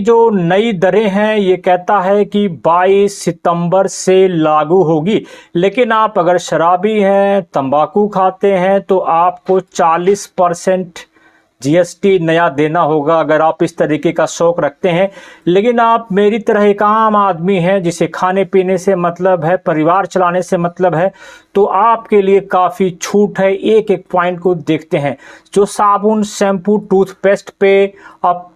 जो नई दरें हैं ये कहता है कि 22 सितंबर से लागू होगी, लेकिन आप अगर शराबी हैं, तंबाकू खाते हैं तो आपको 40% जीएसटी नया देना होगा अगर आप इस तरीके का शौक रखते हैं। लेकिन आप मेरी तरह एक आम आदमी हैं जिसे खाने पीने से मतलब है, परिवार चलाने से मतलब है, तो आपके लिए काफ़ी छूट है। एक एक पॉइंट को देखते हैं। जो साबुन, शैम्पू, टूथपेस्ट पे अब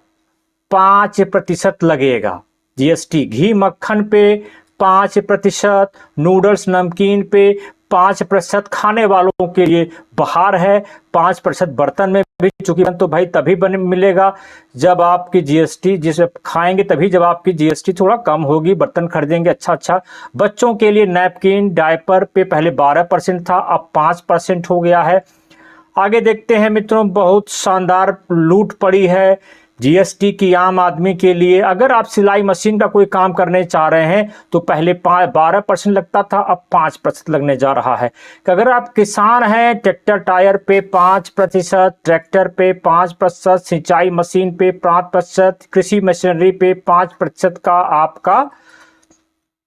5% लगेगा जीएसटी, घी मक्खन पे 5%, नूडल्स नमकीन पे 5%, खाने वालों के लिए बाहर है 5%, बर्तन में भी, चूंकि तो भाई तभी बन मिलेगा जब आपकी जीएसटी, जिसे खाएंगे तभी जब आपकी जीएसटी थोड़ा कम होगी, बर्तन खरीदेंगे अच्छा। बच्चों के लिए नैपकिन, डायपर पे पहले 12% था, अब 5% हो गया है। आगे देखते हैं मित्रों, बहुत शानदार लूट पड़ी है जीएसटी की आम आदमी के लिए। अगर आप सिलाई मशीन का कोई काम करने चाह रहे हैं तो पहले 12% लगता था, अब 5% लगने जा रहा है। अगर आप किसान हैं, ट्रैक्टर टायर पे 5%, ट्रैक्टर पे 5%, सिंचाई मशीन पे 5%, कृषि मशीनरी पे 5% का आपका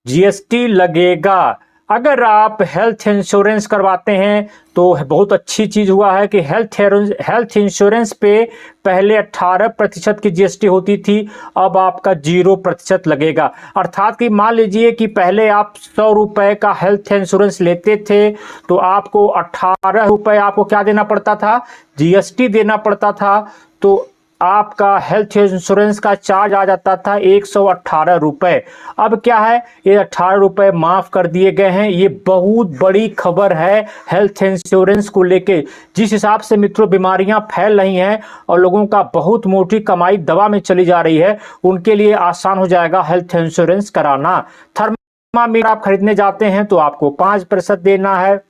जीएसटी लगेगा। अगर आप हेल्थ इंश्योरेंस करवाते हैं तो बहुत अच्छी चीज़ हुआ है कि हेल्थ इंश्योरेंस पे पहले 18% की जीएसटी होती थी, अब आपका 0% लगेगा। अर्थात कि मान लीजिए कि पहले आप 100 रुपये का हेल्थ इंश्योरेंस लेते थे तो आपको 18 रुपये आपको क्या देना पड़ता था, जीएसटी देना पड़ता था। तो आपका हेल्थ इंश्योरेंस का चार्ज आ जाता था 118 रुपये। अब क्या है, ये 18 रुपये माफ़ कर दिए गए हैं। ये बहुत बड़ी खबर है हेल्थ इंश्योरेंस को लेके। जिस हिसाब से मित्रों बीमारियां फैल रही हैं और लोगों का बहुत मोटी कमाई दवा में चली जा रही है, उनके लिए आसान हो जाएगा हेल्थ इंश्योरेंस कराना। थर्मामीटर आप खरीदने जाते हैं तो आपको 5% देना है।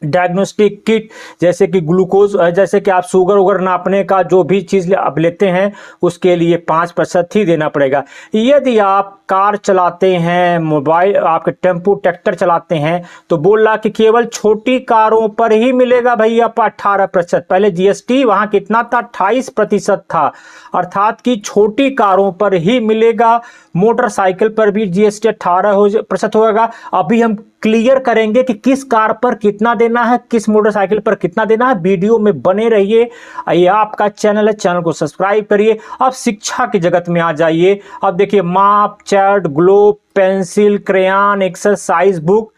डायग्नोस्टिक किट जैसे कि ग्लूकोज, जैसे कि आप शुगर वगर नापने का जो भी चीज़ आप लेते हैं उसके लिए 5% ही देना पड़ेगा। यदि आप कार चलाते हैं, मोबाइल, आपके टेम्पो ट्रैक्टर चलाते हैं तो बोल रहा कि केवल छोटी कारों पर ही मिलेगा भैया 18%। पहले जीएसटी वहाँ कितना था, 28% था, अर्थात कि छोटी कारों पर ही मिलेगा। मोटरसाइकिल पर भी जीएसटी 18% होगा। अभी हम क्लियर करेंगे कि किस कार पर कितना देना है, किस मोटरसाइकिल पर कितना देना है। वीडियो में बने रहिए। ये आपका चैनल है, चैनल को सब्सक्राइब करिए। अब शिक्षा की जगत में आ जाइए। अब देखिए, माप, chart, globe, pencil, crayon, exercise book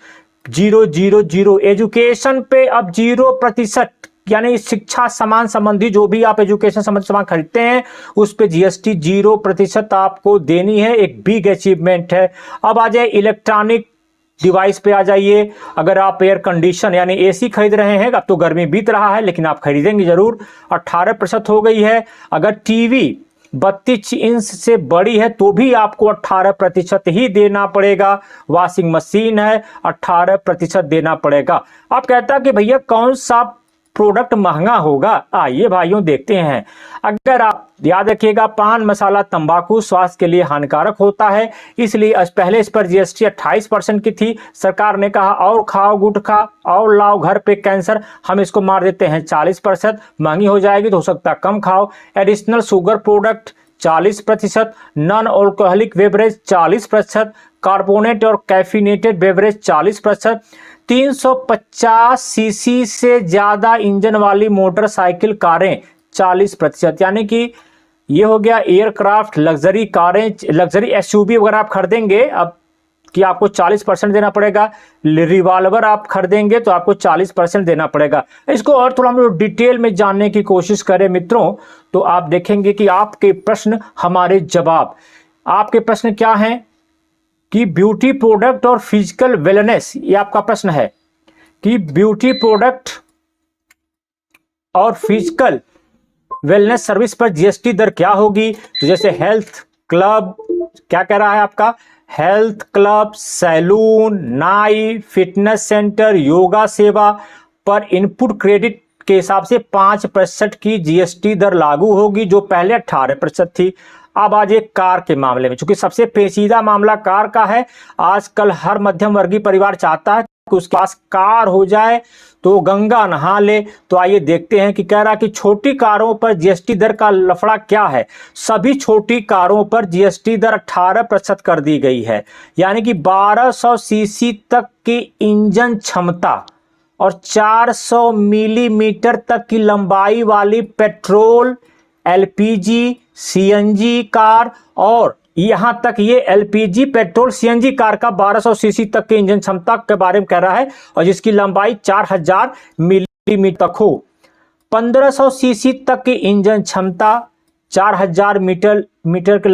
000। Education पे अब 0%, यानी शिक्षा सामान संबंधी जो भी आप एजुकेशन संबंधी सामान खरीदते हैं उस पे जीएसटी 0% आपको देनी है। एक बिग अचीवमेंट है। अब आ जाए इलेक्ट्रॉनिक डिवाइस पे आ जाइए। अगर आप एयर कंडीशन यानी एसी खरीद रहे हैं, अब तो गर्मी बीत रहा है लेकिन आप खरीदेंगे जरूर, 18% हो गई है। अगर टीवी 32 इंच से बड़ी है तो भी आपको 18% ही देना पड़ेगा। वॉशिंग मशीन है, 18% देना पड़ेगा। आप कहता कि भैया कौन सा प्रोडक्ट महंगा होगा, आइए भाइयों देखते हैं। अगर आप याद रखिएगा, पान मसाला तंबाकू स्वास्थ्य के लिए हानिकारक होता है, इसलिए पहले इस पर जीएसटी 28% की थी। सरकार ने कहा और खाओ गुटखा और लाओ घर पे कैंसर, हम इसको मार देते हैं 40%। महंगी हो जाएगी तो हो सकता है कम खाओ। Additional sugar product 40%, non alcoholic beverage 40%, carbonate और कैफिनेटेड बेवरेज 40%, 350 सीसी से ज़्यादा इंजन वाली मोटरसाइकिल कारें 40%। यानी कि ये हो गया एयरक्राफ्ट, लग्जरी कारें, लग्जरी एसयूवी वगैरह आप खरीदेंगे अब कि आपको 40% देना पड़ेगा। रिवॉल्वर आप खरीदेंगे तो आपको 40% देना पड़ेगा। इसको और थोड़ा हम लोग डिटेल में जानने की कोशिश करें मित्रों तो आप देखेंगे कि आपके प्रश्न हमारे जवाब। आपके प्रश्न क्या हैं कि ब्यूटी प्रोडक्ट और फिजिकल वेलनेस, ये आपका प्रश्न है कि ब्यूटी प्रोडक्ट और फिजिकल वेलनेस सर्विस पर जीएसटी दर क्या होगी। तो जैसे हेल्थ क्लब, क्या कह रहा है आपका, हेल्थ क्लब, सैलून, नाई, फिटनेस सेंटर, योगा सेवा पर इनपुट क्रेडिट के हिसाब से 5% की जीएसटी दर लागू होगी, जो पहले 18% थी। अब आज एक कार के मामले में, चूंकि सबसे पेचीदा मामला कार का है, आजकल हर मध्यम वर्गीय परिवार चाहता है उसके पास कार हो जाए तो गंगा नहा ले। तो आइए देखते हैं कि कह रहा कि छोटी कारों पर जीएसटी दर का लफड़ा क्या है। सभी छोटी कारों पर जीएसटी दर 18% कर दी गई है, यानी कि 1200 सीसी तक की इंजन क्षमता और 400 मिलीमीटर तक की लंबाई वाली पेट्रोल, एलपीजी, सीएनजी कार और यहां तक ये एलपीजी पेट्रोल सीएनजी कार का 1200 सीसी तक के इंजन क्षमता के बारे में कह रहा है और जिसकी लंबाई 4000 मिलीमीटर तक हो। 1500 सीसी तक की इंजन क्षमता, 4000 मीटर के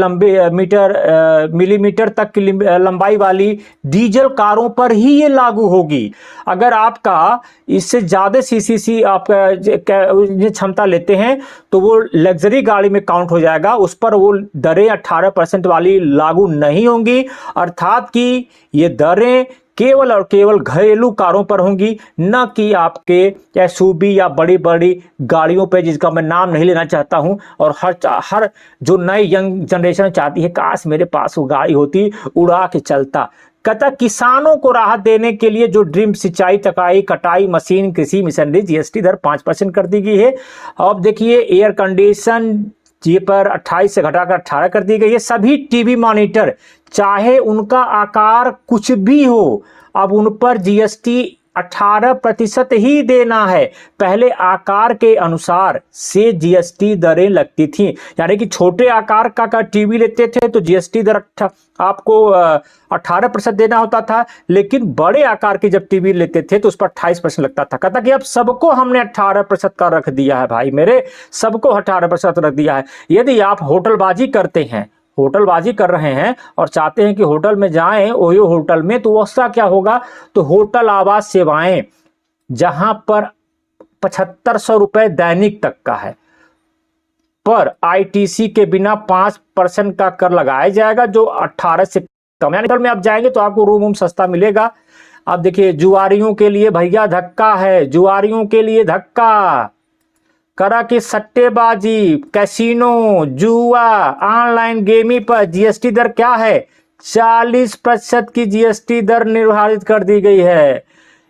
मिलीमीटर तक की लंबाई वाली डीजल कारों पर ही ये लागू होगी। अगर आपका इससे ज़्यादा सीसी आपका क्षमता लेते हैं तो वो लग्जरी गाड़ी में काउंट हो जाएगा, उस पर वो दरें 18% वाली लागू नहीं होंगी। अर्थात कि ये दरें केवल और केवल घरेलू कारों पर होंगी, न कि आपके एसयूवी या बड़ी बड़ी गाड़ियों पे, जिसका मैं नाम नहीं लेना चाहता हूं। और हर जो नई यंग जनरेशन चाहती है काश मेरे पास वो गाड़ी होती, उड़ा के चलता। कहता किसानों को राहत देने के लिए जो ड्रिम सिंचाई, तकाई, कटाई मशीन, कृषि मशीनरी जीएसटी दर 5% कर दी गई है। अब देखिए एयर कंडीशन ये पर 28 से घटाकर 18 कर दी गई है। सभी टीवी मॉनिटर चाहे उनका आकार कुछ भी हो, अब उन पर जीएसटी 18% ही देना है। पहले आकार के अनुसार से जीएसटी दरें लगती थी, यानी कि छोटे आकार का टीवी लेते थे तो जीएसटी दर आपको 18% देना होता था, लेकिन बड़े आकार की जब टीवी लेते थे तो उस पर 28% लगता था। कहता कि अब सबको हमने 18% का रख दिया है भाई मेरे, सबको 18% रख दिया है। यदि आप होटलबाजी करते हैं, होटलबाजी कर रहे हैं और चाहते हैं कि होटल में जाएं ओयो होटल में, तो उसका क्या होगा, तो होटल आवास सेवाएं जहां पर 7500 रुपए दैनिक तक का है, पर आईटीसी के बिना 5% का कर लगाया जाएगा, जो 18 से कम। यानी होटल में आप जाएंगे तो आपको रूम सस्ता मिलेगा। अब देखिए जुआरियों के लिए भैया धक्का है, जुआरियों के लिए धक्का। करा कि सट्टेबाजी, कैसीनो, जुआ, ऑनलाइन गेमिंग पर जीएसटी दर क्या है, 40% की जीएसटी दर निर्धारित कर दी गई है।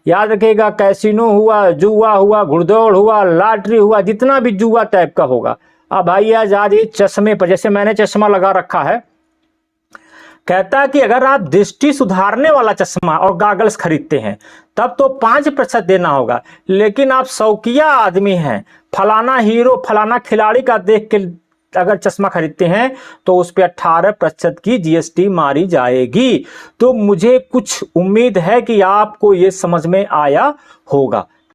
याद रखिएगा, कैसीनो हुआ, जुआ हुआ, घुड़दौड़ हुआ, लॉटरी हुआ, जितना भी जुआ टाइप का होगा। अब भाई आज ये चश्मे पर, जैसे मैंने चश्मा लगा रखा है, कहता है कि अगर आप दृष्टि सुधारने वाला चश्मा और गॉगल्स खरीदते हैं तब तो 5% देना होगा, लेकिन आप शौकिया आदमी हैं, फलाना हीरो फलाना खिलाड़ी का देख के अगर चश्मा खरीदते हैं तो उस पर 18% की जीएसटी मारी जाएगी। तो मुझे कुछ उम्मीद है कि आपको ये समझ में आया होगा।